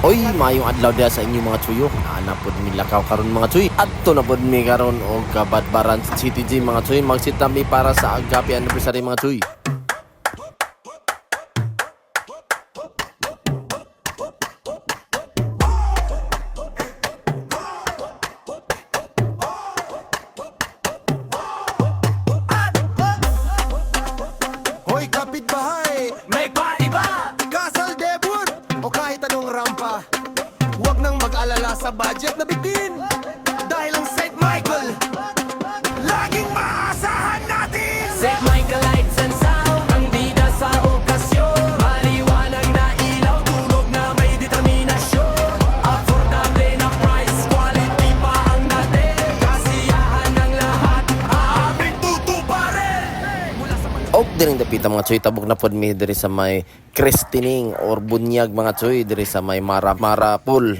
Oy, mayong adlaw dia sa inyo mga chuyo. Naanapod mi lakaw karon mga chuy. Adto na pod mi karon og Kabadbaran City Gym mga chuy. Magsita mi para sa agapi anniversary mga chuy. Hoy kapitbahay, may party ba? Kasal debut o kahit anong rampa. Huwag nang mag-alala sa budget na bitin. Dahil ang St. Michael laging maasahan natin. St. Michael Lights and Sound, ang bida sa okasyon. Maliwanag na ilaw, tunog na may determinasyon. Affordable na price, quality pa ang dating. Kasiyahan ng lahat, aaming tutuparin. Og diring dapita mga chuy, tabog na pod mi diri sa may Christining or Bunyag mga chuy, diri sa may Mara Pool.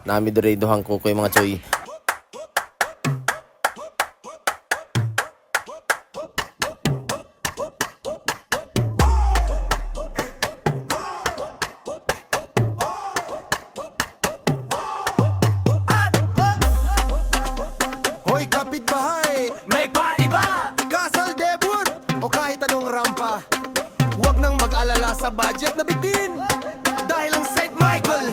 Nami diri duhang kukoy mga chuy. Hoy kapitbahay, May party ba? kasal debut o kahit anong rampa. Huwag nang mag-alala sa budget na bitin. Dahil ang St. Michael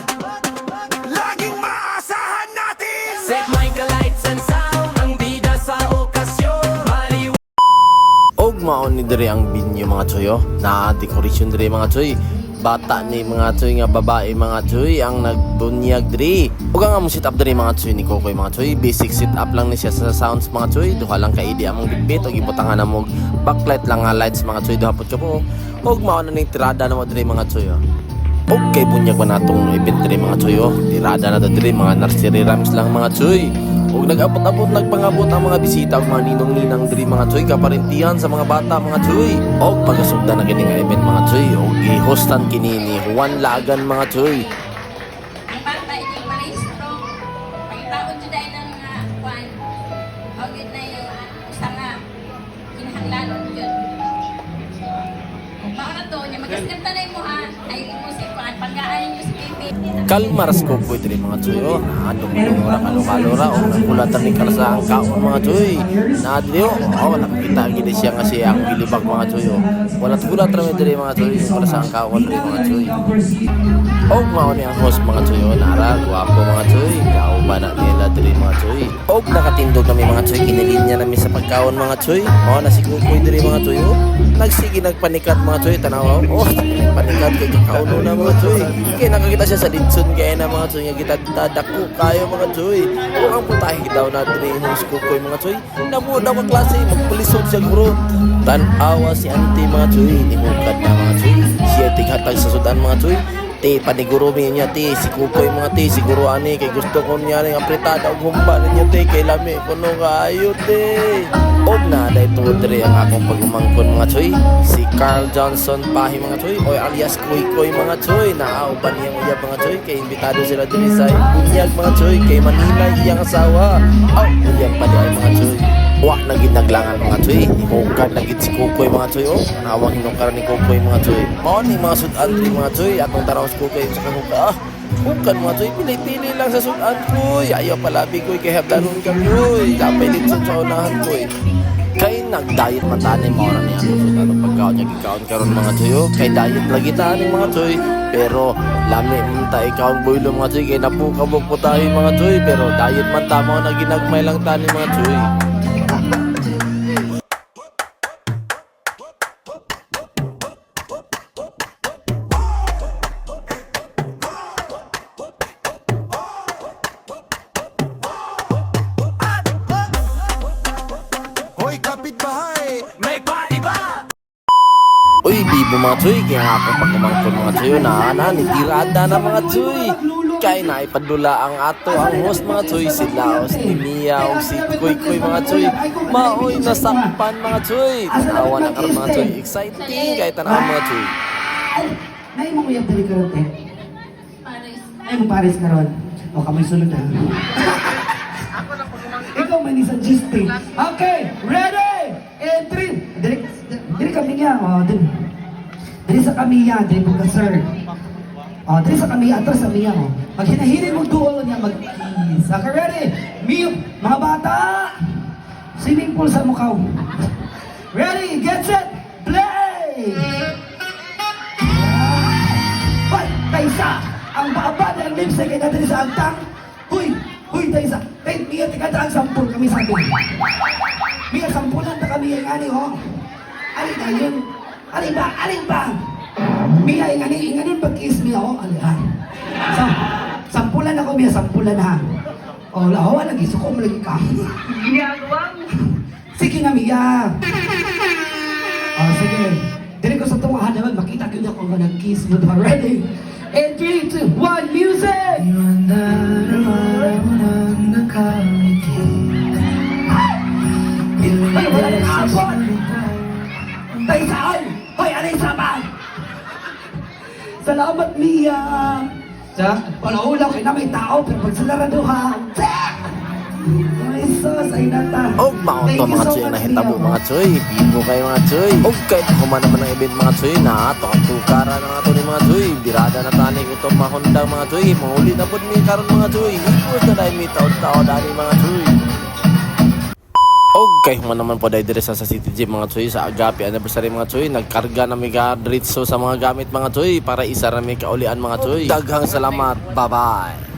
laging maasahan natin. St. Michael Lights and Sound, ang bida sa okasyon. Maliwanag Og maon ni diri ang binyo mga chuy oh. Na decoration diri mga chuy. Bata ni mga chuy nga babae mga chuy ang nagbunyag diri. Ug ang among sit up diri mga chuy ni Kokoy mga chuy. Basic sit up lang ni siya sa sounds mga chuy. Duha lang ka idea among bitbit og ibutangan namog backlight lang nga lights mga chuy duha pud ko. Og maon na ning tirada na mo diri mga chuy oh. Og kay bunyag ba natong event diri mga chuy oh. Tirada na to diri mga nursery rhymes lang mga chuy. Og nag-abot-abot nagpangabot ang mga bisita ug mga ninong-ninang diri mga chuy kaparintihan sa mga bata mga chuy. Og pagasugda na kini nga event mga chuy og gihostan kini ni Juan Lagan mga chuy. Ang bata ini marehistro. Pagtaon jud ay ng kwan. Og yun na yung usa nga kinahanglanon jud. Mao na to nya magaskanta na mo ha. Ay mo si kwan pagkaan niyo si baby. Kalmaras ko po diri mga chuy oh. Adong ora kalora og nakulatan ni kalsa ang kaon mga chuy. Nadyo oh nakita gid siya nga siya ang bilibag mga chuy oh. Wala tugulat ra diri mga chuy para sa ang kaon diri mga chuy. Og mao ni ang host mga chuy oh. Nara guwapo mga chuy. Kauban na nila diri mga chuy. Og nakatindog kami mga chuy kinilinya nami sa pagkaon mga chuy. Mao na si Kukoy diri mga chuy oh. Nagsige nagpanikat mga chuy tanaw oh. Panikat kay kauno na mga chuy. Kay nakakita siya sa Lidson kaya na mga chuy nga gitadako kayo mga chuy. Kung ang putahe daw na diri host Kukoy mga chuy. Namo daw ang klase magpulisod siya guro. Tan-awa si auntie mga chuy. Nimugad na mga chuy. Siya tighatag sa sudan mga chuy. Te paniguro mi niya te si Kukoy mga te siguro ani kay gusto ko niya ning apretada og humba niya te kay lami kuno kaayo te. Og na day tudre ang akong pagumangkon mga chuy. Si Carl Johnson Pahi mga chuy o alias Koy mga chuy. Naauban niyang uyab mga chuy kay imbitado sila diri sa Bunyag mga chuy kay Manila iyang asawa. Aw uyab pa di ay mga chuy. Wa na gid naglangan mga chuy. Hukad na gid si Kukoy mga chuy oh. Nawang hinungkar ni Kukoy mga chuy. Mao ni mga sudan diri mga chuy atong taraw sa Kukoy sa kahuka ah. Bukan mga chuy, pili-pili lang sa sudan ko. Ayaw palabi ko kay habdanon ka ko. Kapay dito sa unahan ko kay nag-diet man tani mo ra niya sudan ang pagkaon niya gikaon karon mga chuy oh. Kay diet lagi tani mga chuy. Pero lami man ta ikaw ang boylo mga chuy kay napukabog po tayo mga chuy. Pero diet man ta mo na ginagmay lang tani mga chuy. Hoy kapitbahay, may party ba? Uy, bibo mga chuy, kaya nga akong pagkumangkon mga chuy, ni tirada na mga chuy. Kaya na ipadula ang ato, ang host mga chuy, si Laos, ni Mia, o si Koy mga chuy. Maoy, nasakpan mga chuy. Tanawa na karon mga chuy, exciting, kaya tanawa mga chuy. Nay mo uyab dali karon te. Paris. Ay mo Paris karon. O kamay sulod na. Ikaw man isa giste. Okay, ready? And 3. Dili kami niya. O, dili sa kami yan. Dili po ka sir. O, dito sa kami, atras sa Mia, o. Pag hinahilin mo doon niya, mag-kiss. Okay, ready? Mia, mga bata! Swimming pool sa mukha. Ready, get set, play! Hoy, Taysa! Ang baba ng lipstick ay natin sa agtang. Huy, Taysa! Hey, Mia, tika ang sampul kami sabi. Mia, sampulan na kami yung ani, ho. Alin na yun? Alin ba? Mia, inganin pag-kiss Mia, ho. Alin, ha? Sampulan ako, Mia, sampulan, ha? O, lahawa, nag-iso ko, malagi ka. Ginagawa mo. Sige na, Mia. O, sige. Dili ko sa tungahan naman, makita ko na kung nag-kiss mo. Ready? And 3, 2, 1, music! Ay, wala na nakapon! Tayo saan? Hoy, ano yung saban? Salamat, Mia! Wala ulang kayo na may tao, pero pag sila raduhan, ay sus, ay nata. Og maon to mga Choy ang nahitabo mga Choy. Bibo kayo mga Choy. Og kahit human naman ang event mga Choy na ato ang tukara na nga to ni mga Choy. Birada na tani ko to mahundang mga Choy. Mahuli na po ni karon mga Choy. Higos na dahil may taon-taon dali mga Choy. Og kahit human naman po dahil dire sa City Gym mga Choy sa Agape anniversary mga Choy. Nagkarga na may gadritso sa mga gamit mga Choy para isa na may kaulian mga Choy. Daghang salamat. Bye-bye.